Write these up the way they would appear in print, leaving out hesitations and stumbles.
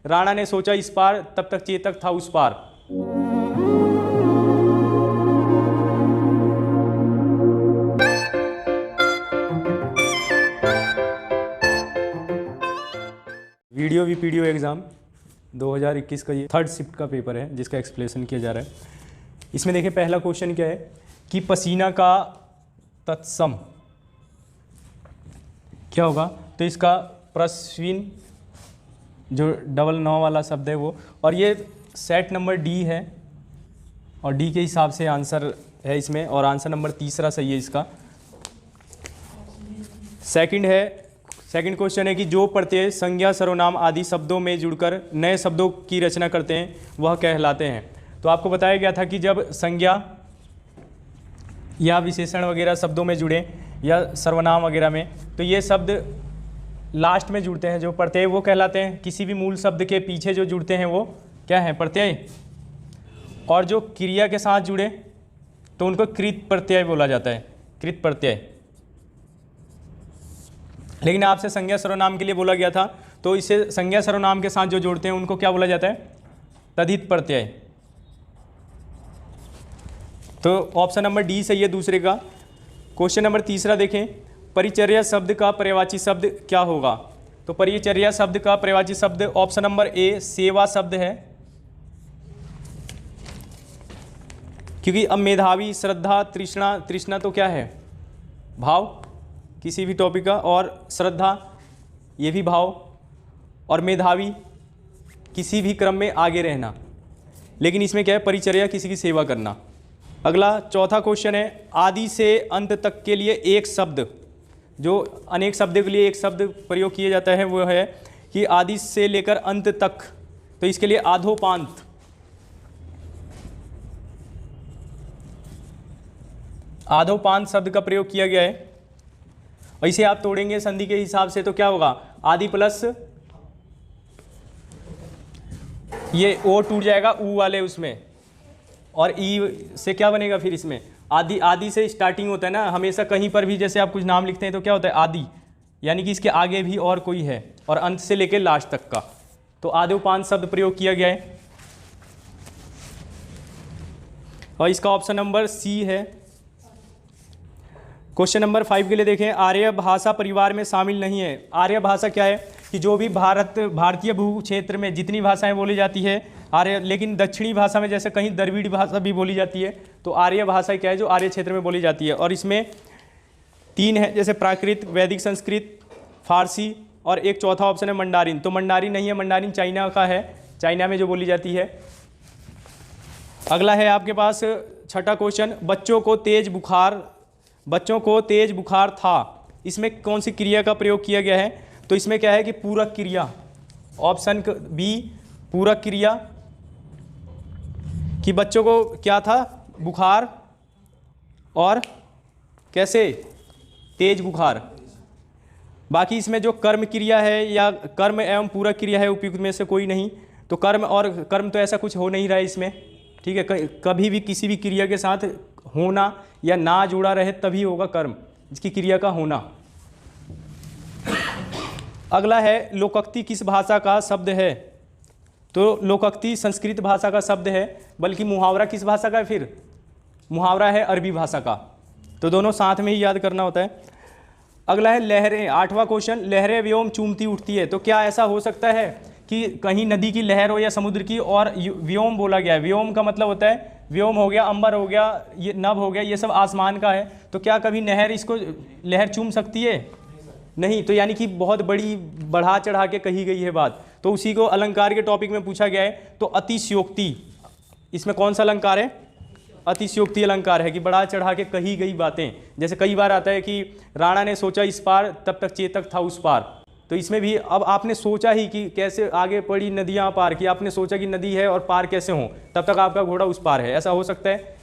राणा ने सोचा इस पार, तब तक चेतक था उस पार। वीडियो वीपीडीओ एग्ज़ाम 2021 का ये थर्ड शिफ्ट का पेपर है जिसका एक्सप्लेनेशन किया जा रहा है। इसमें देखिए पहला क्वेश्चन क्या है कि पसीना का तत्सम क्या होगा। तो इसका प्रश्विन जो डबल 9 वाला शब्द है वो, और ये सेट नंबर डी है और डी के हिसाब से आंसर है इसमें, और आंसर नंबर तीसरा सही है इसका। सेकंड क्वेश्चन है कि जो प्रत्यय संज्ञा सर्वनाम आदि शब्दों में जुड़कर नए शब्दों की रचना करते हैं वह कहलाते हैं। तो आपको बताया गया था कि जब संज्ञा या विशेषण वगैरह शब्दों में जुड़े या सर्वनाम वगैरह में, तो ये शब्द लास्ट में जुड़ते हैं, जो प्रत्यय वो कहलाते हैं। किसी भी मूल शब्द के पीछे जो जुड़ते हैं वो क्या है, प्रत्यय। और जो क्रिया के साथ जुड़े तो उनको कृत प्रत्यय बोला जाता है, कृत प्रत्यय। लेकिन आपसे संज्ञा सर्वनाम के लिए बोला गया था, तो इसे संज्ञा सर्वनाम के साथ जो जोड़ते हैं उनको क्या बोला जाता है, तद्धित प्रत्यय। तो ऑप्शन नंबर डी सही है दूसरे का। क्वेश्चन नंबर तीसरा देखें, परिचर्या शब्द का पर्यायवाची शब्द क्या होगा। तो परिचर्या शब्द का पर्यायवाची शब्द ऑप्शन नंबर ए सेवा शब्द है, क्योंकि अब मेधावी, श्रद्धा, तृष्णा, तृष्णा तो क्या है, भाव किसी भी टॉपिक का, और श्रद्धा ये भी भाव, और मेधावी किसी भी क्रम में आगे रहना। लेकिन इसमें क्या है, परिचर्या किसी की सेवा करना। अगला चौथा क्वेश्चन है, आदि से अंत तक के लिए एक शब्द, जो अनेक शब्दों के लिए एक शब्द प्रयोग किया जाता है वो है कि आदि से लेकर अंत तक, तो इसके लिए आधोपांत। आधोपांत शब्द का प्रयोग किया गया है। ऐसे आप तोड़ेंगे संधि के हिसाब से तो क्या होगा, आदि प्लस ये ओ टूट जाएगा ऊ वाले उसमें, और ई से क्या बनेगा फिर इसमें, आदि। आदि से स्टार्टिंग होता है ना हमेशा, कहीं पर भी जैसे आप कुछ नाम लिखते हैं तो क्या होता है आदि, यानी कि इसके आगे भी और कोई है, और अंत से लेकर लास्ट तक का, तो आधोपांत शब्द प्रयोग किया गया है। और इसका ऑप्शन नंबर सी है। क्वेश्चन नंबर 5 के लिए देखें, आर्य भाषा परिवार में शामिल नहीं है। आर्य भाषा क्या है कि जो भी भारतीय भू क्षेत्र में जितनी भाषाएं बोली जाती है आर्य, लेकिन दक्षिणी भाषा में जैसे कहीं द्रविड़ भाषा भी बोली जाती है, तो आर्य भाषा क्या है जो आर्य क्षेत्र में बोली जाती है। और इसमें 3 है, जैसे प्राकृत, वैदिक संस्कृत, फारसी, और एक चौथा ऑप्शन है मंडारिन। तो मंडारिन नहीं है, मंडारिन चाइना का है, चाइना में जो बोली जाती है। अगला है आपके पास छठा क्वेश्चन, बच्चों को तेज बुखार था, इसमें कौन सी क्रिया का प्रयोग किया गया है। तो इसमें क्या है कि पूरक क्रिया, ऑप्शन बी पूरक क्रिया, कि बच्चों को क्या था, बुखार, और कैसे, तेज बुखार। बाकी इसमें जो कर्म क्रिया है या कर्म एवं पूरक क्रिया है उपयुक्त में से कोई नहीं, तो कर्म और कर्म तो ऐसा कुछ हो नहीं रहा है इसमें, ठीक है। कभी भी किसी भी क्रिया के साथ होना या ना जुड़ा रहे तभी होगा कर्म, इसकी क्रिया का होना। अगला है, लोकोक्ति किस भाषा का शब्द है। तो लोकोक्ति संस्कृत भाषा का शब्द है, बल्कि मुहावरा किस भाषा का है, फिर मुहावरा है अरबी भाषा का। तो दोनों साथ में ही याद करना होता है। अगला है लहरें, 8वां क्वेश्चन, लहरें व्योम चूमती उठती है। तो क्या ऐसा हो सकता है कि कहीं नदी की लहर हो या समुद्र की, और व्योम बोला गया है। व्योम का मतलब होता है, व्योम हो गया, अंबर हो गया, ये नभ हो गया, ये सब आसमान का है। तो क्या कभी नहर इसको लहर चूम सकती है, नहीं। तो यानी कि बहुत बड़ी बढ़ा चढ़ा के कही गई है बात। तो उसी को अलंकार के टॉपिक में पूछा गया है। तो अतिशयोक्ति, इसमें कौन सा अलंकार है, अतिशयोक्ति अलंकार है, कि बढ़ा चढ़ा के कही गई बातें। जैसे कई बार आता है कि राणा ने सोचा इस पार, तब तक चेतक था उस पार। तो इसमें भी अब आपने सोचा ही कि कैसे आगे पड़ी नदियाँ पार की, आपने सोचा कि नदी है और पार कैसे हों, तब तक आपका घोड़ा उस पार है, ऐसा हो सकता है।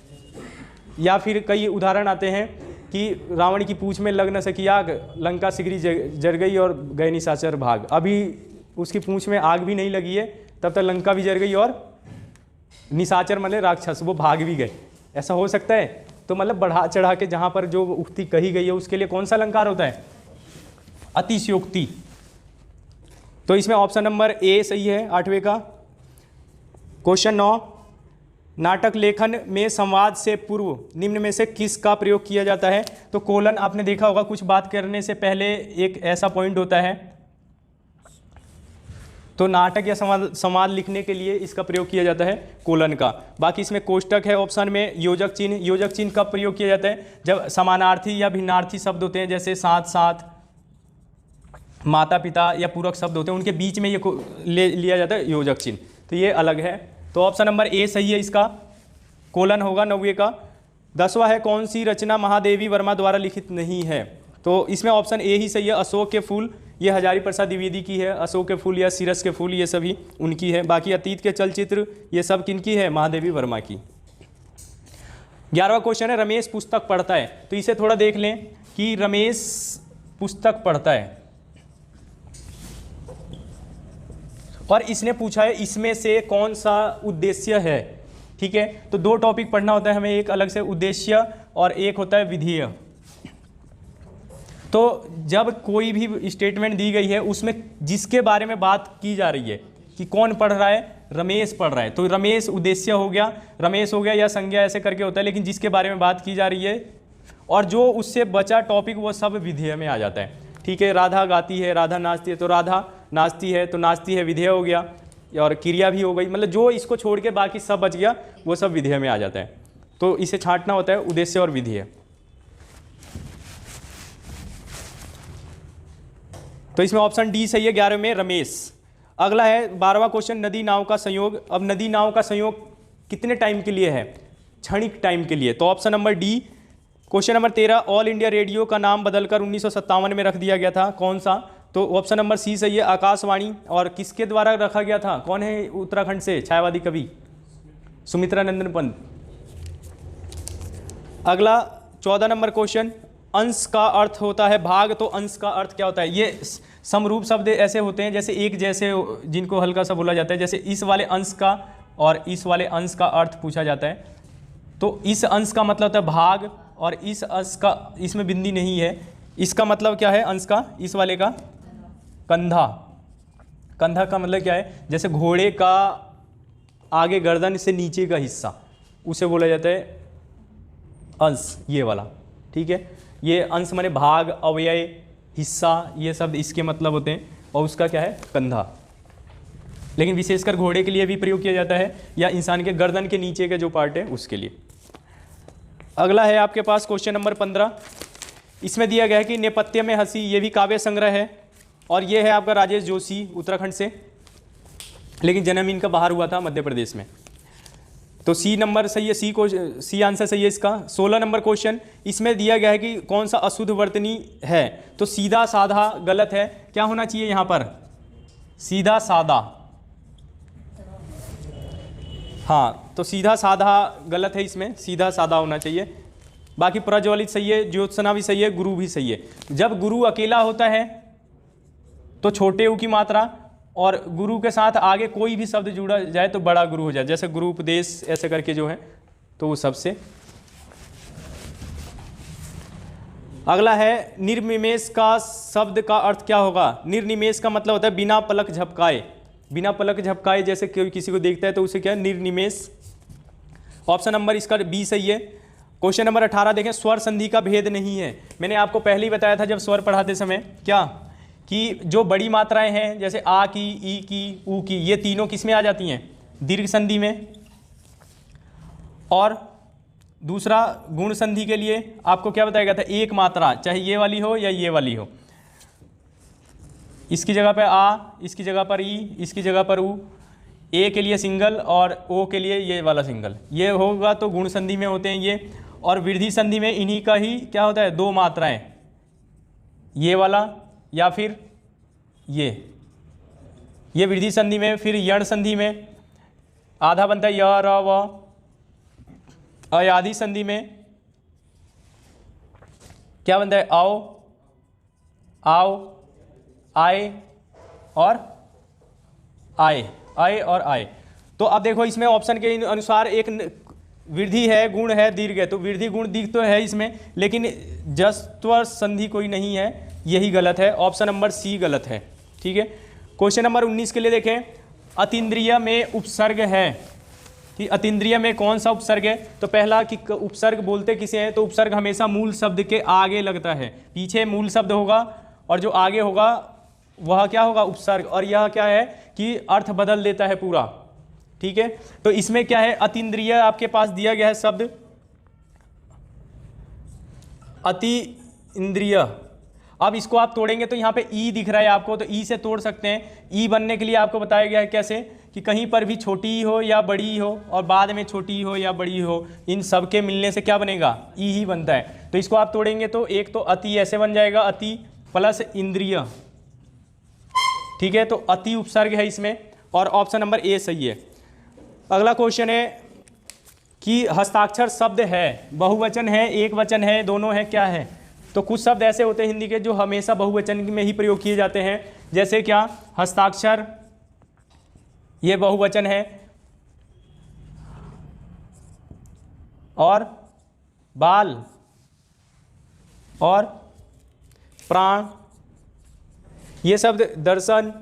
या फिर कई उदाहरण आते हैं कि रावण की पूंछ में लग न सकी आग, लंका सिगरी जर गई और गए निशाचर भाग। अभी उसकी पूंछ में आग भी नहीं लगी है, तब तक लंका भी जर गई और निशाचर मतलब राक्षस वो भाग भी गए, ऐसा हो सकता है। तो मतलब बढ़ा चढ़ा के जहाँ पर जो उक्ति कही गई है उसके लिए कौन सा अलंकार होता है, अतिशयोक्ति। तो इसमें ऑप्शन नंबर ए सही है 8वें का। क्वेश्चन 9, नाटक लेखन में संवाद से पूर्व निम्न में से किसका प्रयोग किया जाता है? तो कोलन आपने देखा होगा, कुछ बात करने से पहले एक ऐसा पॉइंट होता है, तो नाटक या संवाद लिखने के लिए इसका प्रयोग किया जाता है कोलन का। बाकी इसमें कोष्टक है ऑप्शन में, योजक चिन्ह, योजक चिन्ह कब प्रयोग किया जाता है? जब समानार्थी या भिन्नार्थी शब्द होते हैं, जैसे साथ साथ, माता पिता या पूरक शब्द होते हैं, उनके बीच में ये लिया जाता है योजक चिन्ह, तो ये अलग है। तो ऑप्शन नंबर ए सही है, इसका कोलन होगा 9वें का। 10वां है, कौन सी रचना महादेवी वर्मा द्वारा लिखित नहीं है? तो इसमें ऑप्शन ए ही सही है, अशोक के फूल, ये हजारी प्रसाद द्विवेदी की है। अशोक के फूल या सीरस के फूल ये सभी उनकी है। बाकी अतीत के चलचित्र ये सब किनकी है? महादेवी वर्मा की। 11वां क्वेश्चन है, रमेश पुस्तक पढ़ता है। तो इसे थोड़ा देख लें कि रमेश पुस्तक पढ़ता है और इसने पूछा है इसमें से कौन सा उद्देश्य है। ठीक है, तो 2 टॉपिक पढ़ना होता है हमें, एक अलग से उद्देश्य और एक होता है विधेय। तो जब कोई भी स्टेटमेंट दी गई है उसमें जिसके बारे में बात की जा रही है कि कौन पढ़ रहा है, रमेश पढ़ रहा है, तो रमेश उद्देश्य हो गया, रमेश हो गया, या संज्ञा ऐसे करके होता है, लेकिन जिसके बारे में बात की जा रही है और जो उससे बचा टॉपिक वो सब विधेय में आ जाता है। ठीक है, राधा गाती है, राधा नाचती है, तो राधा नाचती है, तो नाचती है विधेय हो गया, और क्रिया भी हो गई, मतलब जो इसको छोड़ के बाकी सब बच गया वो सब विधेय में आ जाता है। तो इसे छांटना होता है उद्देश्य और विधेय। तो इसमें ऑप्शन डी सही है 11 में, रमेश। अगला है 12वां क्वेश्चन, नदी नाव का संयोग। अब नदी नाव का संयोग कितने टाइम के लिए है? क्षणिक टाइम के लिए। तो option number D. Question number 13, all India radio का नाम बदलकर 1957 में रख दिया गया था, कौन सा? तो ऑप्शन नंबर सी सही है, आकाशवाणी। और किसके द्वारा रखा गया था? कौन है उत्तराखंड से छायावादी कवि? सुमित्रा नंदन पंत। अगला 14 नंबर क्वेश्चन, अंश का अर्थ होता है भाग, तो अंश का अर्थ क्या होता है? ये समरूप शब्द ऐसे होते हैं जैसे एक जैसे, जिनको हल्का सा बोला जाता है, जैसे इस वाले अंश का और इस वाले अंश का अर्थ पूछा जाता है। तो इस अंश का मतलब होता है भाग, और इस अंश का, इसमें बिंदी नहीं है, इसका मतलब क्या है अंश का? इस वाले का कंधा। कंधा का मतलब क्या है? जैसे घोड़े का आगे गर्दन से नीचे का हिस्सा, उसे बोला जाता है अंश, ये वाला। ठीक है, ये अंश माने भाग, अवयव, हिस्सा, ये सब इसके मतलब होते हैं, और उसका क्या है? कंधा। लेकिन विशेषकर घोड़े के लिए भी प्रयोग किया जाता है, या इंसान के गर्दन के नीचे का जो पार्ट है उसके लिए। अगला है आपके पास क्वेश्चन नंबर 15। इसमें दिया गया है कि नेपथ्य में हंसी, ये भी काव्य संग्रह है, और ये है आपका राजेश जोशी उत्तराखंड से, लेकिन जन्म इनका बाहर हुआ था मध्य प्रदेश में। तो सी नंबर सही है, सी आंसर सही है इसका। 16 नंबर क्वेश्चन, इसमें दिया गया है कि कौन सा अशुद्ध वर्तनी है? तो सीधा साधा गलत है, क्या होना चाहिए यहाँ पर? सीधा सादा। हाँ, तो सीधा साधा गलत है, इसमें सीधा सादा होना चाहिए। बाकी प्रज्वलित सही है, ज्योत्सना भी सही है, गुरु भी सही है। जब गुरु अकेला होता है तो छोटे ऊ की मात्रा, और गुरु के साथ आगे कोई भी शब्द जुड़ा जाए तो बड़ा गुरु हो जाए, जैसे गुरु उपदेश ऐसे करके जो है, तो वो सबसे। अगला है निर्निमेष का शब्द का अर्थ क्या होगा? निर्निमेष का मतलब होता है बिना पलक झपकाए। बिना पलक झपकाए जैसे कोई किसी को देखता है तो उसे क्या है? निर्निमेष। ऑप्शन नंबर इसका बी सही है। क्वेश्चन नंबर 18 देखें, स्वर संधि का भेद नहीं है। मैंने आपको पहले ही बताया था जब स्वर पढ़ाते समय, क्या कि जो बड़ी मात्राएं हैं जैसे आ की, ई की, ऊ की, ये तीनों किस में आ जाती हैं? दीर्घ संधि में। और दूसरा गुण संधि के लिए आपको क्या बताया गया था? एक मात्रा, चाहे ये वाली हो या ये वाली हो, इसकी जगह पर आ, इसकी जगह पर ई, इसकी जगह पर ऊ, ए के लिए सिंगल और ओ के लिए ये वाला सिंगल, ये होगा तो गुण संधि में होते हैं ये। और वृद्धि संधि में इन्हीं का ही क्या होता है? 2 मात्राएं, ये वाला या फिर ये वृद्धि संधि में। फिर यण संधि में आधा बनता है य, र, व। अयाधि संधि में क्या बनता है? आओ, आओ, आए और आए, आए और आए। तो अब देखो इसमें ऑप्शन के अनुसार एक वृद्धि है, गुण है, दीर्घ है। तो वृद्धि गुण दीर्घ तो है इसमें, लेकिन जस्व संधि कोई नहीं है, यही गलत है। ऑप्शन नंबर सी गलत है। ठीक है। क्वेश्चन नंबर 19 के लिए देखें, अतीन्द्रिय में उपसर्ग है कि अतीन्द्रिय में कौन सा उपसर्ग है। तो पहला कि उपसर्ग बोलते किसे हैं, तो उपसर्ग हमेशा मूल शब्द के आगे लगता है। पीछे मूल शब्द होगा और जो आगे होगा वह क्या होगा, उपसर्ग। और यह क्या है कि अर्थ बदल देता है पूरा, ठीक है। तो इसमें क्या है, अतीन्द्रिय आपके पास दिया गया है शब्द अति इंद्रिय। अब इसको आप तोड़ेंगे तो यहाँ पे ई दिख रहा है आपको, तो ई से तोड़ सकते हैं। ई बनने के लिए आपको बताया गया है कैसे, कि कहीं पर भी छोटी हो या बड़ी हो और बाद में छोटी हो या बड़ी हो, इन सब के मिलने से क्या बनेगा, ई ही बनता है। तो इसको आप तोड़ेंगे तो एक तो अति ऐसे बन जाएगा, अति प्लस इंद्रिय, ठीक है। तो अति उपसर्ग है इसमें और ऑप्शन नंबर ए सही है। अगला क्वेश्चन है कि हस्ताक्षर शब्द है, बहुवचन है, एक वचन है, दोनों है, क्या है। तो कुछ शब्द ऐसे होते हैं हिंदी के जो हमेशा बहुवचन में ही प्रयोग किए जाते हैं, जैसे क्या, हस्ताक्षर ये बहुवचन है, और बाल और प्राण ये शब्द, दर्शन।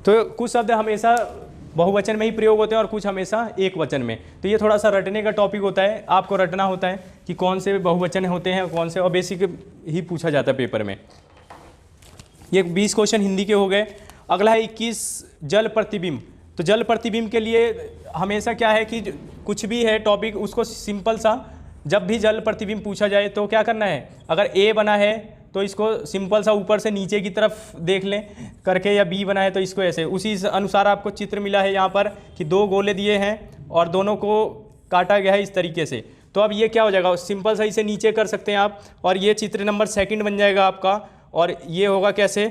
तो कुछ शब्द हमेशा बहुवचन में ही प्रयोग होते हैं और कुछ हमेशा एक वचन में। तो ये थोड़ा सा रटने का टॉपिक होता है, आपको रटना होता है कि कौन से बहुवचन होते हैं कौन से, और बेसिक ही पूछा जाता है पेपर में। ये 20 क्वेश्चन हिंदी के हो गए। अगला है 21 जल प्रतिबिंब। तो जल प्रतिबिंब के लिए हमेशा क्या है कि कुछ भी है टॉपिक उसको सिंपल सा, जब भी जल प्रतिबिंब पूछा जाए तो क्या करना है, अगर ए बना है तो इसको सिंपल सा ऊपर से नीचे की तरफ देख लें करके, या बी बना है तो इसको ऐसे। उसी अनुसार आपको चित्र मिला है यहाँ पर कि 2 गोले दिए हैं और दोनों को काटा गया है इस तरीके से। तो अब ये क्या हो जाएगा, सिंपल सा इसे नीचे कर सकते हैं आप, और ये चित्र नंबर 2 बन जाएगा आपका। और ये होगा कैसे,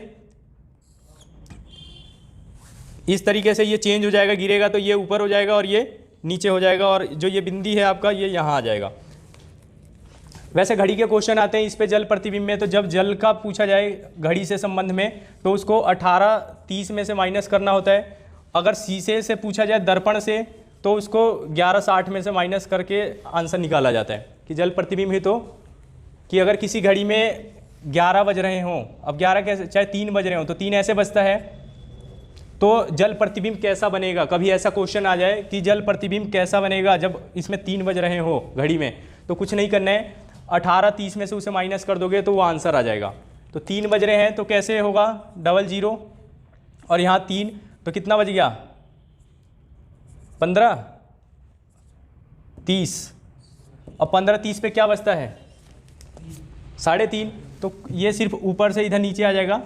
इस तरीके से ये चेंज हो जाएगा, गिरेगा तो ये ऊपर हो जाएगा और ये नीचे हो जाएगा, और जो ये बिंदी है आपका ये यहाँ आ जाएगा। वैसे घड़ी के क्वेश्चन आते हैं इस पे जल प्रतिबिंब में, तो जब जल का पूछा जाए घड़ी से संबंध में तो उसको 18:30 में से माइनस करना होता है। अगर शीशे से पूछा जाए, दर्पण से, तो उसको 11:60 में से माइनस करके आंसर निकाला जाता है कि जल प्रतिबिंब है। तो कि अगर किसी घड़ी में 11 बज रहे हों, अब 11 कैसे, चाहे 3 बज रहे हों तो 3 ऐसे बजता है, तो जल प्रतिबिंब कैसा बनेगा। कभी ऐसा क्वेश्चन आ जाए कि जल प्रतिबिंब कैसा बनेगा जब इसमें 3 बज रहे हो घड़ी में, तो कुछ नहीं करना है, 18:30 में से उसे माइनस कर दोगे तो वो आंसर आ जाएगा। तो 3 बज रहे हैं तो कैसे होगा, 00 और यहाँ 3, तो कितना बज गया, 15:30, और 15:30 पे क्या बजता है, 3:30, तो ये सिर्फ ऊपर से इधर नीचे आ जाएगा,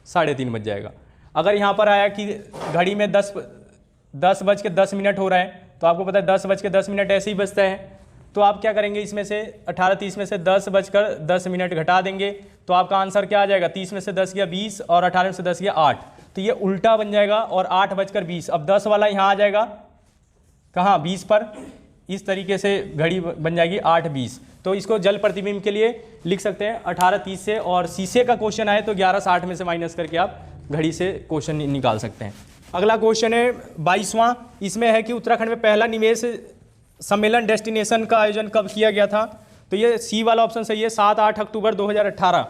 3:30 बज जाएगा। अगर यहाँ पर आया कि घड़ी में 10:10 हो रहा है, तो आपको पता है 10:10 ऐसे ही बजता है, तो आप क्या करेंगे, इसमें से 18:30 में से 10:10 घटा देंगे, तो आपका आंसर क्या आ जाएगा, 30 में से 10 गया 20 और 18 में से 10 गया 8, तो ये उल्टा बन जाएगा, और 8:20। अब 10 वाला यहाँ आ जाएगा कहाँ, 20 पर, इस तरीके से घड़ी बन जाएगी 8:20। तो इसको जल प्रतिबिंब के लिए लिख सकते हैं 18:30 से, और शीशे का क्वेश्चन आए तो 11:60 में से माइनस करके आप घड़ी से क्वेश्चन निकाल सकते हैं। अगला क्वेश्चन है 22वां, इसमें है कि उत्तराखंड में पहला निवेश सम्मेलन डेस्टिनेशन का आयोजन कब किया गया था। तो ये सी वाला ऑप्शन सही है, 7-8 अक्टूबर 2018।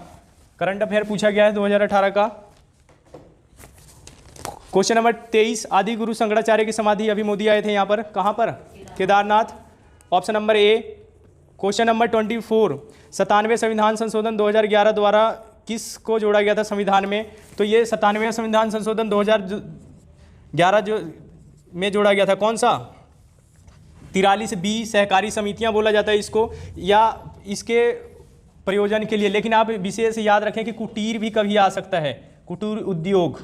करंट अफेयर पूछा गया है 2018 का। क्वेश्चन नंबर 23, आदि गुरु शंकराचार्य की समाधि, अभी मोदी आए थे यहाँ पर, कहाँ पर, Kedarnath, option number A. Question number 24, 97वें संविधान संशोधन 2011 द्वारा किसको जोड़ा गया था संविधान में। तो ये 97वें संविधान संशोधन 2011 जो में जोड़ा गया था, कौन सा, 43B, सहकारी समितियां बोला जाता है इसको, या इसके प्रयोजन के लिए। लेकिन आप विशेष याद रखें कि कुटीर भी कभी आ सकता है, कुटीर उद्योग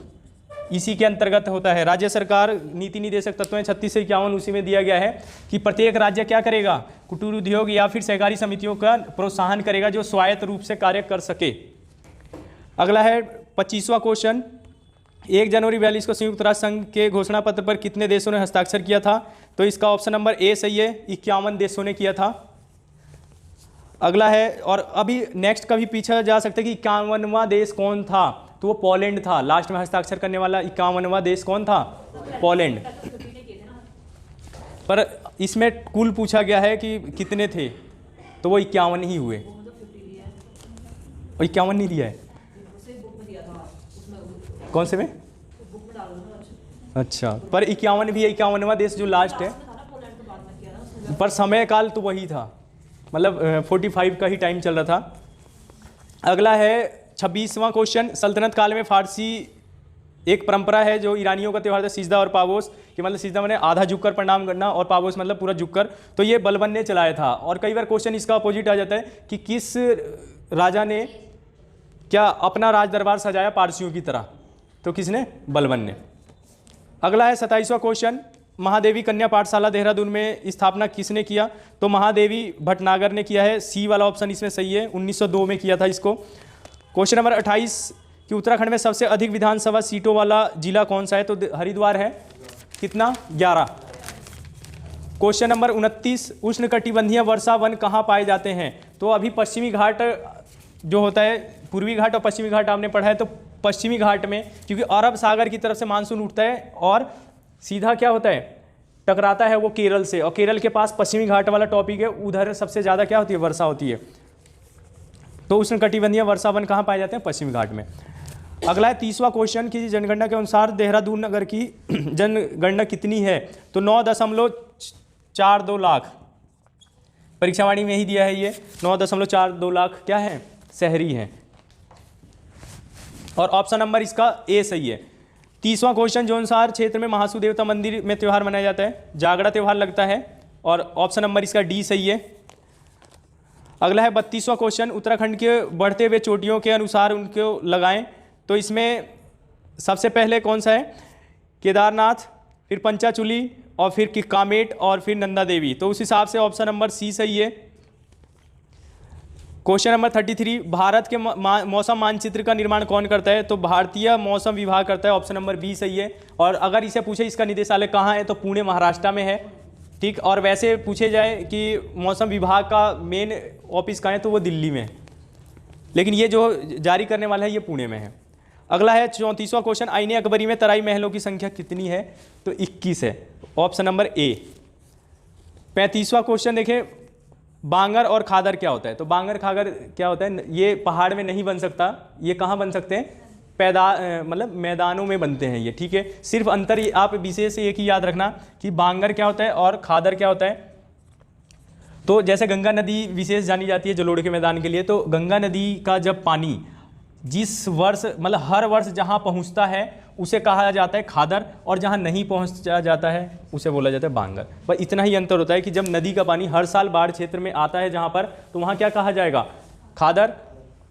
इसी के अंतर्गत होता है। राज्य सरकार नीति निर्देशक तत्वें 36 से 51 उसी में दिया गया है कि प्रत्येक राज्य क्या करेगा, कुटीर उद्योग या फिर सहकारी समितियों का प्रोत्साहन करेगा जो स्वायत्त रूप से कार्य कर सके। अगला है 25वां क्वेश्चन, 1 जनवरी 42 को संयुक्त राष्ट्र संघ के घोषणा पत्र पर कितने देशों ने हस्ताक्षर किया था। तो इसका ऑप्शन नंबर ए सही है, 51 देशों ने किया था। अगला है, और अभी नेक्स्ट कभी पीछे जा सकते हैं कि 51वां देश कौन था, तो वो पोलैंड था। लास्ट में हस्ताक्षर करने वाला 51वां देश कौन था, पोलैंड। पर इसमें कुल पूछा गया है कि कितने थे, तो वो 51 ही हुए, और 51 नहीं दिया है। कौन से में? अच्छा, पर 51 भी है, 51वां देश जो लास्ट है, पर समय काल तो वही था, मतलब 45 का ही टाइम चल रहा था। अगला है 26वां क्वेश्चन, सल्तनत काल में फारसी एक परंपरा है जो ईरानियों का त्यौहार था सिजदा और पावोस, कि मतलब सिजदा मैंने आधा झुककर प्रणाम करना और पावोस मतलब पूरा झुककर, तो ये बलबन ने चलाया था। और कई बार क्वेश्चन इसका अपोजिट आ जाता है कि किस राजा ने क्या अपना राज दरबार सजाया पारसियों की तरह, तो किसने? बलबन ने। अगला है 27वां क्वेश्चन, महादेवी कन्या पाठशाला देहरादून में स्थापना किसने किया? तो महादेवी भटनागर ने किया है, सी वाला ऑप्शन इसमें सही है, 1902 में किया था इसको। क्वेश्चन नंबर 28 कि उत्तराखंड में सबसे अधिक विधानसभा सीटों वाला जिला कौन सा है? तो हरिद्वार है, कितना? 11। क्वेश्चन नंबर 29, उष्णकटिबंधीय वर्षा वन कहाँ पाए जाते हैं? तो अभी पश्चिमी घाट जो होता है, पूर्वी घाट और पश्चिमी घाट आपने पढ़ा है, तो पश्चिमी घाट में, क्योंकि अरब सागर की तरफ से मानसून उठता है और सीधा क्या होता है, टकराता है वो केरल से, और केरल के पास पश्चिमी घाट वाला टॉपिक है, उधर सबसे ज़्यादा क्या होती है? वर्षा होती है। तो उष्णकटिबंधीय वर्षा वन कहाँ पाए जाते हैं? पश्चिमी घाट में। अगला है 30वां क्वेश्चन कि जनगणना के अनुसार देहरादून नगर की जनगणना कितनी है? तो 9.42 लाख, परीक्षावाणी में ही दिया है ये, 9.42 लाख क्या है? शहरी हैं। और ऑप्शन नंबर इसका ए सही है। 30वां क्वेश्चन, जो अनुसार क्षेत्र में महासू देवता मंदिर में त्यौहार मनाया जाता है, जागरा त्यौहार लगता है, और ऑप्शन नंबर इसका डी सही है। अगला है 32वां क्वेश्चन, उत्तराखंड के बढ़ते हुए चोटियों के अनुसार उनको लगाएं, तो इसमें सबसे पहले कौन सा है? केदारनाथ, फिर पंचाचूली, और फिर कामेट, और फिर नंदा देवी, तो उस हिसाब से ऑप्शन नंबर सी सही है। क्वेश्चन नंबर 33, भारत के मौसम मानचित्र का निर्माण कौन करता है? तो भारतीय मौसम विभाग करता है, ऑप्शन नंबर बी सही है। और अगर इसे पूछे इसका निदेशालय कहाँ है, तो पुणे महाराष्ट्र में है, ठीक। और वैसे पूछे जाए कि मौसम विभाग का मेन ऑफिस कहाँ है, तो वो दिल्ली में है, लेकिन ये जो जारी करने वाला है ये पुणे में है। अगला है 34वां क्वेश्चन, आईने अकबरी में तराई महलों की संख्या कितनी है? तो 21 है, ऑप्शन नंबर ए। 35वां क्वेश्चन देखें, बांगर और खादर क्या होता है? तो बांगर खागर क्या होता है? ये पहाड़ में नहीं बन सकता, ये कहाँ बन सकते हैं? मतलब मैदानों में बनते हैं ये, ठीक है। सिर्फ अंतर आप विशेष एक ही याद रखना कि बांगर क्या होता है और खादर क्या होता है। तो जैसे गंगा नदी विशेष जानी जाती है जलोढ़ के मैदान के लिए, तो गंगा नदी का जब पानी जिस वर्ष मतलब हर वर्ष जहाँ पहुँचता है उसे कहा जाता है खादर, और जहाँ नहीं पहुँचा जाता है उसे बोला जाता है बांगर। पर इतना ही अंतर होता है कि जब नदी का पानी हर साल बाढ़ क्षेत्र में आता है जहाँ पर, तो वहाँ क्या कहा जाएगा? खादर,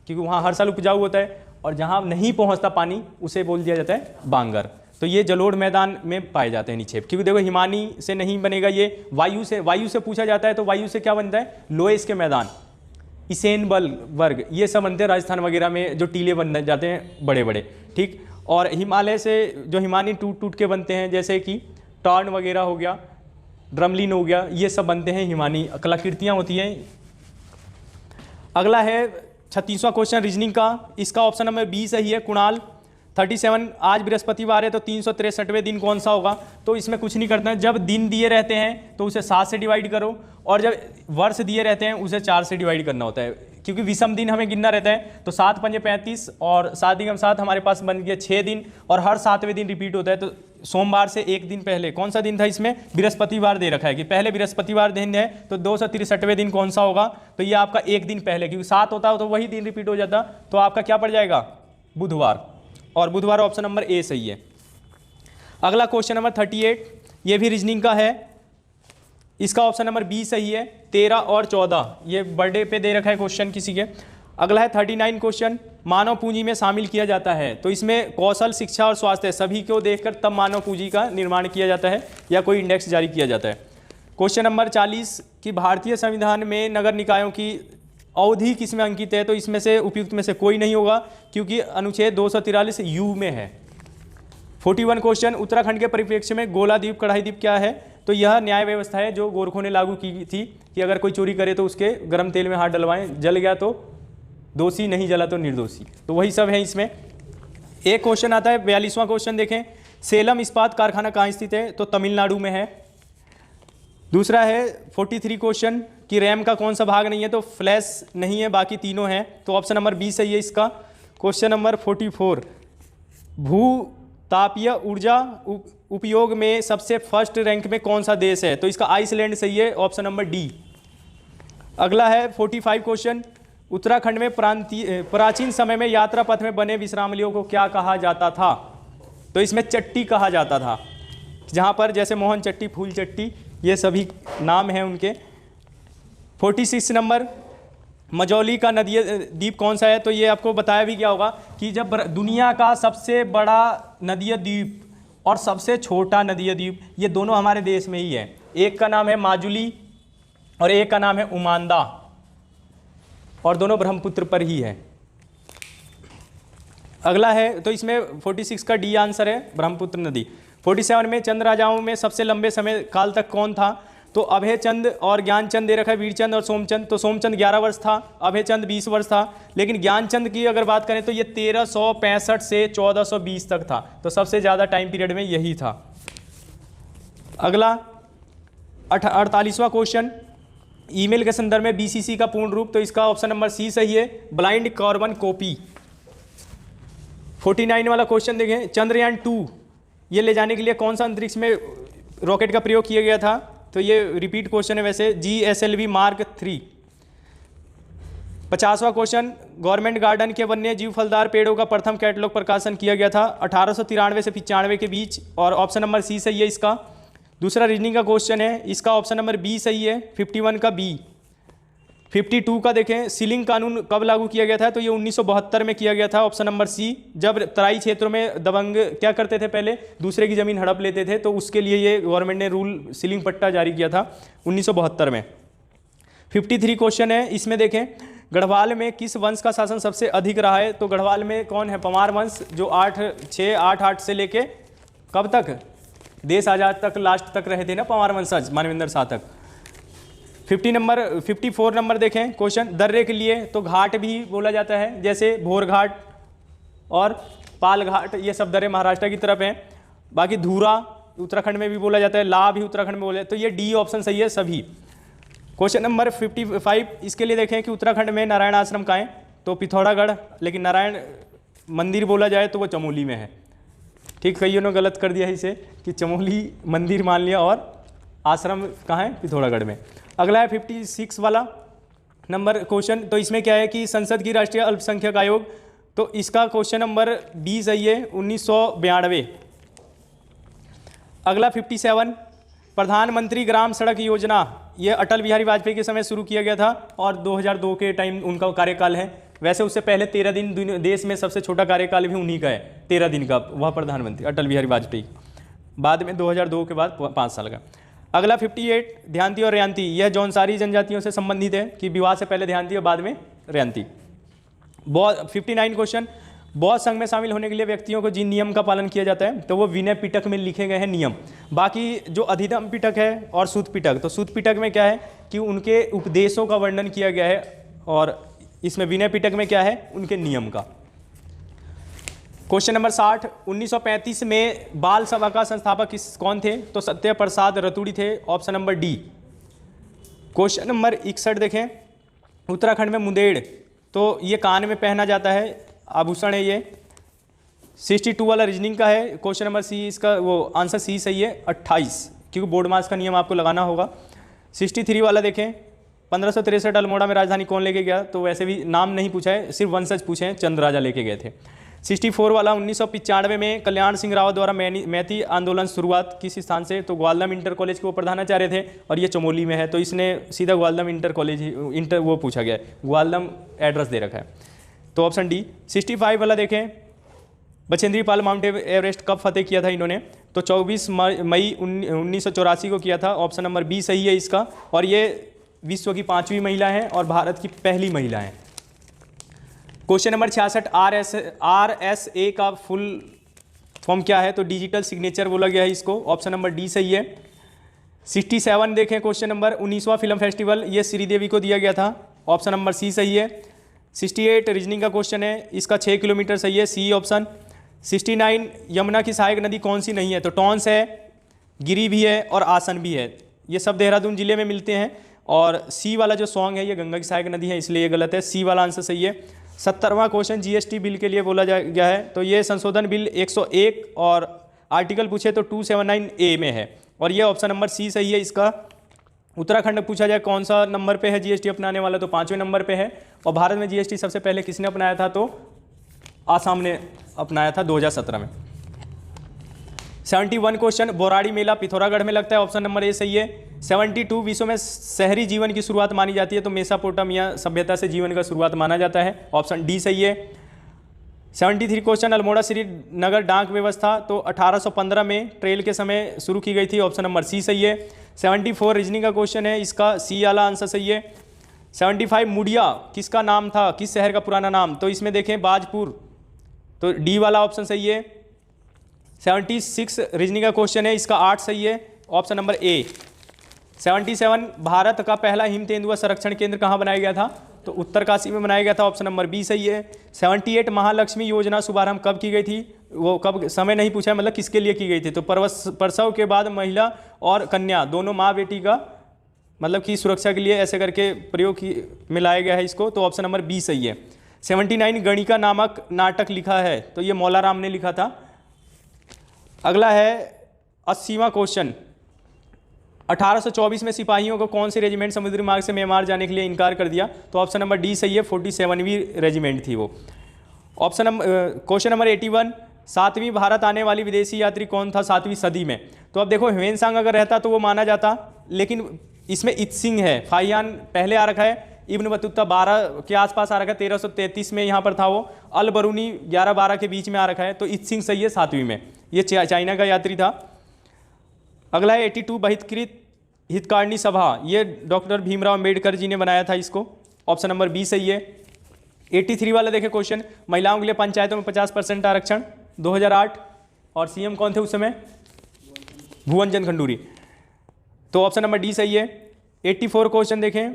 क्योंकि वहाँ हर साल उपजाऊ होता है, और जहाँ नहीं पहुँचता पानी उसे बोल दिया जाता है बांगर। तो ये जलोढ़ मैदान में पाए जाते हैं निक्षेप, क्योंकि देखो हिमानी से नहीं बनेगा ये, वायु से पूछा जाता है, तो वायु से क्या बनता है? लोएस के मैदान, इसेनबल वर्ग, ये सब बनते हैं राजस्थान वगैरह में, जो टीले बन जाते हैं बड़े बड़े, ठीक। और हिमालय से जो हिमानी टूट टूट के बनते हैं, जैसे कि टॉर्न वगैरह हो गया, ड्रमलिन हो गया, ये सब बनते हैं हिमानी कलाकृतियाँ होती हैं। अगला है 36वां क्वेश्चन रीजनिंग का, इसका ऑप्शन नंबर बी सही है, कुणाल। 37, आज बृहस्पतिवार है तो 363वें दिन कौन सा होगा? तो इसमें कुछ नहीं करना है, जब दिन दिए रहते हैं तो उसे 7 से डिवाइड करो, और जब वर्ष दिए रहते हैं उसे 4 से डिवाइड करना होता है, क्योंकि विषम दिन हमें गिनना रहता है। तो 7 पंजे 35, और 7 दिन 7 हमारे पास बन गया 6 दिन, और हर 7वें दिन रिपीट होता है। तो सोमवार से एक दिन पहले कौन सा दिन था? इसमें बृहस्पतिवार दे रखा है कि पहले बृहस्पतिवार दिन है, तो 263वें दिन कौन सा होगा? तो ये आपका एक दिन पहले, क्योंकि 7 होता है तो वही दिन रिपीट हो जाता, तो आपका क्या पड़ जाएगा? बुधवार, और बुधवार ऑप्शन नंबर ए सही है। अगला क्वेश्चन नंबर 38, ये भी रीजनिंग का है, इसका ऑप्शन नंबर बी सही है। 13 और 14 ये बर्थडे पे दे रखा है क्वेश्चन किसी के। अगला है 39 क्वेश्चन, मानव पूंजी में शामिल किया जाता है, तो इसमें कौशल, शिक्षा और स्वास्थ्य सभी को देखकर तब मानव पूंजी का निर्माण किया जाता है या कोई इंडेक्स जारी किया जाता है। क्वेश्चन नंबर 40 कि भारतीय संविधान में नगर निकायों की अवधि किसमें अंकित है? तो इसमें से उपयुक्त में से कोई नहीं होगा, क्योंकि अनुच्छेद 243 यू में है। 41 क्वेश्चन, उत्तराखंड के परिप्रेक्ष्य में गोला द्वीप कढ़ाई द्वीप क्या है? तो यह न्याय व्यवस्था है जो गोरखों ने लागू की थी कि अगर कोई चोरी करे तो उसके गर्म तेल में हाथ डलवाएं, जल गया तो दोषी, नहीं जला तो निर्दोषी, तो वही सब है इसमें। एक क्वेश्चन आता है 42वां क्वेश्चन देखें, सेलम इस्पात कारखाना कहाँ स्थित है? तो तमिलनाडु में है। दूसरा है 43 क्वेश्चन कि रैम का कौन सा भाग नहीं है? तो फ्लैश नहीं है, बाकी तीनों हैं, तो ऑप्शन नंबर बी सही है इसका। क्वेश्चन नंबर 44, भूतापीय ऊर्जा उपयोग में सबसे फर्स्ट रैंक में कौन सा देश है? तो इसका आइसलैंड सही है, ऑप्शन नंबर डी। अगला है 45 क्वेश्चन, उत्तराखंड में प्राचीन समय में यात्रा पथ में बने विश्रामलयों को क्या कहा जाता था? तो इसमें चट्टी कहा जाता था, जहाँ पर जैसे मोहन चट्टी, फूल चट्टी, ये सभी नाम हैं उनके। 46 नंबर, मजौली का नदी द्वीप कौन सा है? तो ये आपको बताया भी क्या होगा कि जब दुनिया का सबसे बड़ा नदी द्वीप और सबसे छोटा नदी द्वीप ये दोनों हमारे देश में ही है। एक का नाम है माजुली और एक का नाम है उमांदा, और दोनों ब्रह्मपुत्र पर ही है। अगला है, तो इसमें 46 का डी आंसर है, ब्रह्मपुत्र नदी। 47 में चंद राजाओं में सबसे लंबे समय काल तक कौन था? तो अभय चंद और ज्ञानचंद दे रखा है, वीरचंद और सोमचंद। तो सोमचंद 11 वर्ष था, अभय चंद 20 वर्ष था, लेकिन ज्ञानचंद की अगर बात करें तो ये 1365 से 1420 तक था। तो सबसे ज़्यादा टाइम पीरियड में यही था। अगला 48वां क्वेश्चन, ईमेल के संदर्भ में बीसीसी का पूर्ण रूप? तो इसका ऑप्शन नंबर सी सही है, ब्लाइंड कार्बन कॉपी। 49 वाला क्वेश्चन देखें, चंद्रयान 2 ये ले जाने के लिए कौन सा अंतरिक्ष में रॉकेट का प्रयोग किया गया था? तो ये रिपीट क्वेश्चन है वैसे, GSLV Mark 3। 50वां क्वेश्चन, गवर्नमेंट गार्डन के वन्य जीव फलदार पेड़ों का प्रथम कैटलॉग प्रकाशन किया गया था 1893 से 95 के बीच, और ऑप्शन नंबर सी सही है इसका। दूसरा रीजनिंग का क्वेश्चन है, इसका ऑप्शन नंबर बी सही है, 51 का बी। 52 का देखें, सीलिंग कानून कब लागू किया गया था? तो ये 1972 में किया गया था, ऑप्शन नंबर सी। जब तराई क्षेत्रों में दबंग क्या करते थे, पहले दूसरे की ज़मीन हड़प लेते थे, तो उसके लिए ये गवर्नमेंट ने रूल सीलिंग पट्टा जारी किया था 1972 में। 53 क्वेश्चन है, इसमें देखें, गढ़वाल में किस वंश का शासन सबसे अधिक रहा है? तो गढ़वाल में कौन है? पमार वंश, जो 868 से लेके कब तक, देश आज़ाद तक, लास्ट तक रहे थे ना पमार वंशज, मानवेंद्र शाह तक। 54 नंबर देखें क्वेश्चन, दर्रे के लिए तो घाट भी बोला जाता है, जैसे भोर घाट और पाल घाट, ये सब दर्रे महाराष्ट्र की तरफ हैं। बाकी धूरा उत्तराखंड में भी बोला जाता है, ला भी उत्तराखंड में बोला जाता है, तो ये डी ऑप्शन सही है सभी। क्वेश्चन नंबर 55, इसके लिए देखें कि उत्तराखंड में नारायण आश्रम कहाँ है? तो पिथौरागढ़, लेकिन नारायण मंदिर बोला जाए तो वो चमोली में है। ठीक, कईयों ने गलत कर दिया इसे कि चमोली मंदिर मान लिया और आश्रम कहाँ है? पिथौरागढ़ में। अगला है 56 वाला नंबर क्वेश्चन, तो इसमें क्या है कि संसद की राष्ट्रीय अल्पसंख्यक आयोग, तो इसका क्वेश्चन नंबर बी सही है, 1992। अगला 57, प्रधानमंत्री ग्राम सड़क योजना, ये अटल बिहारी वाजपेयी के समय शुरू किया गया था और 2002 के टाइम उनका कार्यकाल है। वैसे उससे पहले 13 दिन देश में सबसे छोटा कार्यकाल भी उन्हीं का है, 13 दिन का, वह प्रधानमंत्री अटल बिहारी वाजपेयी। बाद में 2002 के बाद 5 साल का। अगला 58, ध्यानती और रेयांती, यह जौनसारी जनजातियों से संबंधित है कि विवाह से पहले ध्यानती और बाद में रेयांती। 59 क्वेश्चन, बौद्ध संघ में शामिल होने के लिए व्यक्तियों को जिन नियम का पालन किया जाता है तो वो विनय पिटक में लिखे गए हैं नियम। बाकी जो अधिगम पिटक है और सूत पिटक, तो सूत पिटक में क्या है कि उनके उपदेशों का वर्णन किया गया है, और इसमें विनय पिटक में क्या है, उनके नियम का। क्वेश्चन नंबर 60, 1935 में बाल सभा का संस्थापक कौन थे? तो सत्य प्रसाद रतूड़ी थे, option number D. Question number 61 देखें, उत्तराखंड में मुंदेड़, तो ये कान में पहना जाता है, आभूषण है ये। 62 वाला रीजनिंग का है, क्वेश्चन नंबर सी, इसका वो आंसर सी सही है, 28, क्योंकि बोर्ड मार्क्स का नियम आपको लगाना होगा। 63 वाला देखें, 1563 अल्मोड़ा में राजधानी कौन लेके गया? तो वैसे भी नाम नहीं पूछा है, सिर्फ वंशज पूछे हैं, चंद राजा लेके गए थे। 64 वाला, 1995 में कल्याण सिंह रावत द्वारा मैती आंदोलन शुरुआत किस स्थान से? तो ग्वालदम इंटर कॉलेज के वो प्रधानाचार्य थे और ये चमोली में है, तो इसने सीधा ग्वालदम इंटर कॉलेज इंटर वो पूछा गया है, ग्वालदम एड्रेस दे रखा है, तो ऑप्शन डी। 65 वाला देखें, बछेंद्री पाल माउंट एवरेस्ट कब फतेह किया था इन्होंने? तो 24 मई 1984 को किया था, ऑप्शन नंबर बी सही है इसका, और ये विश्व की 5वीं महिला हैं और भारत की पहली महिला हैं। क्वेश्चन नंबर 66, RSA का फुल फॉर्म क्या है? तो डिजिटल सिग्नेचर बोला गया है इसको, ऑप्शन नंबर डी सही है। 67 देखें क्वेश्चन नंबर, 19वां फिल्म फेस्टिवल ये श्रीदेवी को दिया गया था, ऑप्शन नंबर सी सही है। 68 रीजनिंग का क्वेश्चन है, इसका 6 किलोमीटर सही है, सी ऑप्शन। 69 यमुना की सहायक नदी कौन सी नहीं है? तो टॉन्स है, गिरी भी है और आसन भी है, ये सब देहरादून जिले में मिलते हैं। और सी वाला जो सॉन्ग है ये गंगा की सहायक नदी है, इसलिए ये गलत है, सी वाला आंसर सही है। 70वां क्वेश्चन जीएसटी बिल के लिए बोला गया है। तो ये संशोधन बिल 101 और आर्टिकल पूछे तो 279A में है और ये ऑप्शन नंबर सी सही है इसका। उत्तराखंड पूछा जाए कौन सा नंबर पे है जीएसटी अपनाने वाला, तो 5वें नंबर पे है। और भारत में जीएसटी सबसे पहले किसने अपनाया था, तो आसाम ने अपनाया था 2017 में। 71 क्वेश्चन, बोराड़ी मेला पिथौरागढ़ में लगता है, ऑप्शन नंबर ए सही है। 72 विश्व में शहरी जीवन की शुरुआत मानी जाती है, तो मेसोपोटामिया सभ्यता से जीवन का शुरुआत माना जाता है, ऑप्शन डी सही है। 73 क्वेश्चन, अल्मोड़ा श्रीनगर डाक व्यवस्था तो 1815 में ट्रेल के समय शुरू की गई थी, ऑप्शन नंबर सी सही है। 74 रीजनिंग का क्वेश्चन है, इसका सी वाला आंसर सही है। 75 मुडिया किसका नाम था, किस शहर का पुराना नाम, तो इसमें देखें बाजपुर, तो डी वाला ऑप्शन सही है। 76 रीजनिंग का क्वेश्चन है, इसका 8 सही है, ऑप्शन नंबर ए। 77 भारत का पहला हिम तेंदुआ संरक्षण केंद्र कहाँ बनाया गया था, तो उत्तरकाशी में बनाया गया था, ऑप्शन नंबर बी सही है। 78 महालक्ष्मी योजना शुभारंभ कब की गई थी, वो कब समय नहीं पूछा है, मतलब किसके लिए की गई थी, तो प्रसव के बाद महिला और कन्या दोनों माँ बेटी का मतलब की सुरक्षा के लिए ऐसे करके प्रयोग में लाया गया है इसको, तो ऑप्शन नंबर बी सही है। 79 गणिका नामक नाटक लिखा है, तो ये मौलाराम ने लिखा था। अगला है 80वां क्वेश्चन, 1824 में सिपाहियों को कौन सी रेजिमेंट समुद्री मार्ग से म्यांमार जाने के लिए इनकार कर दिया, तो ऑप्शन नंबर डी सही है, 47वीं रेजिमेंट थी वो। ऑप्शन नंबर क्वेश्चन नंबर 81, 7वीं भारत आने वाली विदेशी यात्री कौन था 7वीं सदी में, तो अब देखो ह्वेनसांग अगर रहता तो वो माना जाता, लेकिन इसमें इत्सिंग है, फाहियान पहले आ रखा है, इब्न बतूता 12 के आसपास आ रखा है, 1333 में यहाँ पर था वो, अल बरूनी 11-12 के बीच में आ रखा है, तो इत्सिंग सही है 7वीं में, ये चाइना का यात्री था। अगला है 82 बहिष्कृत हितकारिणी सभा, ये डॉक्टर भीमराव अम्बेडकर जी ने बनाया था इसको, ऑप्शन नंबर बी सही है। 83 वाला देखे क्वेश्चन, महिलाओं के लिए पंचायतों में 50% आरक्षण 2008, और सीएम कौन थे उस समय, भुवन चंद्र खंडूरी, तो ऑप्शन नंबर डी सही है। 84 क्वेश्चन देखें,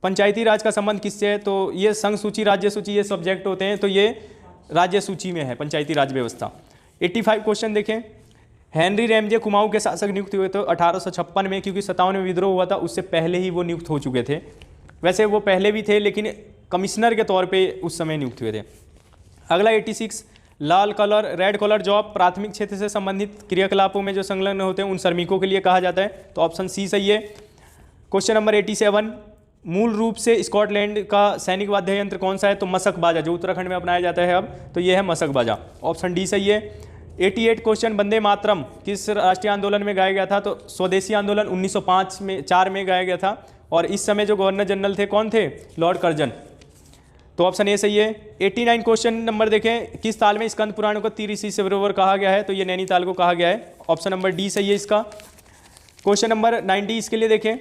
पंचायती राज का संबंध किससे है, तो ये संघ सूची राज्य सूची ये सब्जेक्ट होते हैं, तो ये राज्य सूची में है पंचायती राज व्यवस्था। 85 क्वेश्चन देखें, हेनरी रैमजे कुमाऊं के शासक नियुक्त हुए थे 1856 में, क्योंकि 57 में विद्रोह हुआ था, उससे पहले ही वो नियुक्त हो चुके थे। वैसे वो पहले भी थे लेकिन कमिश्नर के तौर पे उस समय नियुक्त हुए थे। अगला 86 लाल कलर रेड कलर जॉब प्राथमिक क्षेत्र से संबंधित क्रियाकलापों में जो संलग्न होते हैं उन श्रमिकों के लिए कहा जाता है, तो ऑप्शन सी सही है। क्वेश्चन नंबर 87 मूल रूप से स्कॉटलैंड का सैनिक वाद्य यंत्र कौन सा है, तो मसक बाजा, जो उत्तराखंड में अपनाया जाता है अब, तो ये है मसक बाजा, ऑप्शन डी सही है। 88 क्वेश्चन, वंदे मातरम किस राष्ट्रीय आंदोलन में गाया गया था, तो स्वदेशी आंदोलन 1905 में गाया गया था, और इस समय जो गवर्नर जनरल थे कौन थे, लॉर्ड कर्जन, तो ऑप्शन ए सही है। 89 क्वेश्चन नंबर देखें, किस ताल में स्कंद पुराण को त्रिऋषि सरोवर कहा गया है, तो ये नैनीताल को कहा गया है, ऑप्शन नंबर डी सही है इसका। क्वेश्चन नंबर 90 इसके लिए देखें,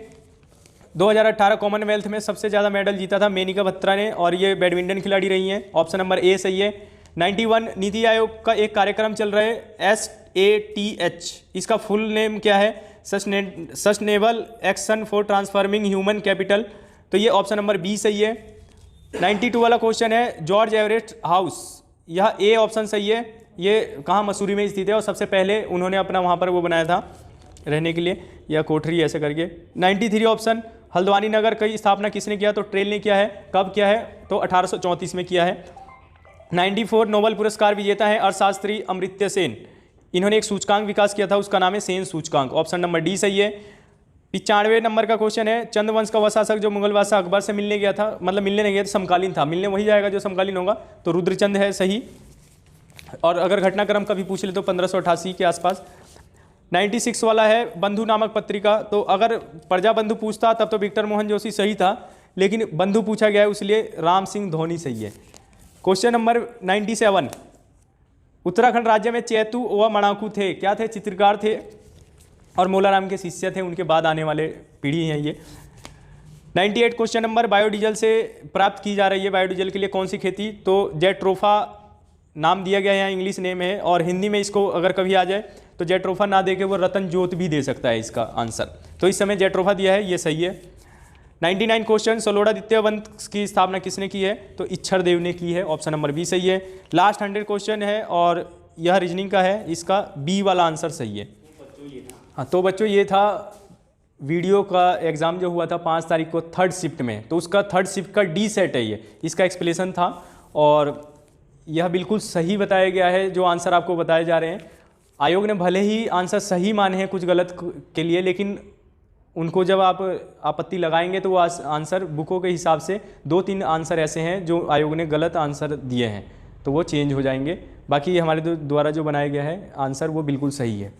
2018 कॉमनवेल्थ में सबसे ज़्यादा मेडल जीता था मेनिका बत्रा ने, और ये बैडमिंटन खिलाड़ी रही हैं, ऑप्शन नंबर ए सही है। 91 नीति आयोग का एक कार्यक्रम चल रहा है SATH, इसका फुल नेम क्या है, sustainable action for transforming human capital, तो ये ऑप्शन नंबर बी सही है। 92 वाला क्वेश्चन है जॉर्ज एवरेस्ट हाउस, यह ए ऑप्शन सही है, ये कहाँ मसूरी में स्थित है, और सबसे पहले उन्होंने अपना वहाँ पर वो बनाया था रहने के लिए, या कोठरी ऐसे करके। 93 ऑप्शन हल्द्वानी नगर की स्थापना किसने किया, तो ट्रेल ने किया है, कब किया है, तो 1834 में किया है। 94 नोबेल पुरस्कार विजेता है अर्थशास्त्री अमर्त्य सेन, इन्होंने एक सूचकांक विकास किया था, उसका नाम है सेन सूचकांक, ऑप्शन नंबर डी सही है। 95 नंबर का क्वेश्चन है, चंद वंश का वह शासक जो मुगल बादशाह अकबर से मिलने गया था, मतलब मिलने नहीं गया था, समकालीन था, मिलने वही जाएगा जो समकालीन होगा, तो रुद्रचंद है सही, और अगर घटनाक्रम कभी पूछ ले तो 1588 के आसपास। 96 वाला है बंधु नामक पत्रिका, तो अगर प्रजा बंधु पूछता तब तो विक्टर मोहन जोशी सही था, लेकिन बंधु पूछा गया है इसलिए राम सिंह धोनी सही है। क्वेश्चन नंबर 97 उत्तराखंड राज्य में चैतू व मणाकू थे, क्या थे, चित्रकार थे और मोलाराम के शिष्य थे, उनके बाद आने वाले पीढ़ी हैं ये। 98 क्वेश्चन नंबर बायोडीजल से प्राप्त की जा रही है, बायोडीजल के लिए कौन सी खेती, तो जेट्रोफा नाम दिया गया है, इंग्लिश नेम है, और हिंदी में इसको अगर कभी आ जाए तो जेट्रोफा ना दे के वो रतन ज्योत भी दे सकता है इसका आंसर, तो इस समय जेट्रोफा दिया है, ये सही है। 99 क्वेश्चन सलोड़ादित्य वंश की स्थापना किसने की है, तो इच्छर देव ने की है, ऑप्शन नंबर बी सही है। लास्ट 100 क्वेश्चन है और यह रीजनिंग का है, इसका बी वाला आंसर सही है। हाँ तो बच्चों ये था वीडियो का एग्ज़ाम जो हुआ था 5 तारीख को 3rd शिफ्ट में, तो उसका 3rd शिफ्ट का डी सेट है ये, इसका एक्सप्लेनेशन था, और यह बिल्कुल सही बताया गया है जो आंसर आपको बताए जा रहे हैं। आयोग ने भले ही आंसर सही माने हैं कुछ गलत के लिए, लेकिन उनको जब आप आपत्ति लगाएंगे तो वो आंसर बुकों के हिसाब से 2-3 आंसर ऐसे हैं जो आयोग ने गलत आंसर दिए हैं, तो वो चेंज हो जाएंगे। बाकी हमारे द्वारा जो बनाया गया है आंसर वो बिल्कुल सही है।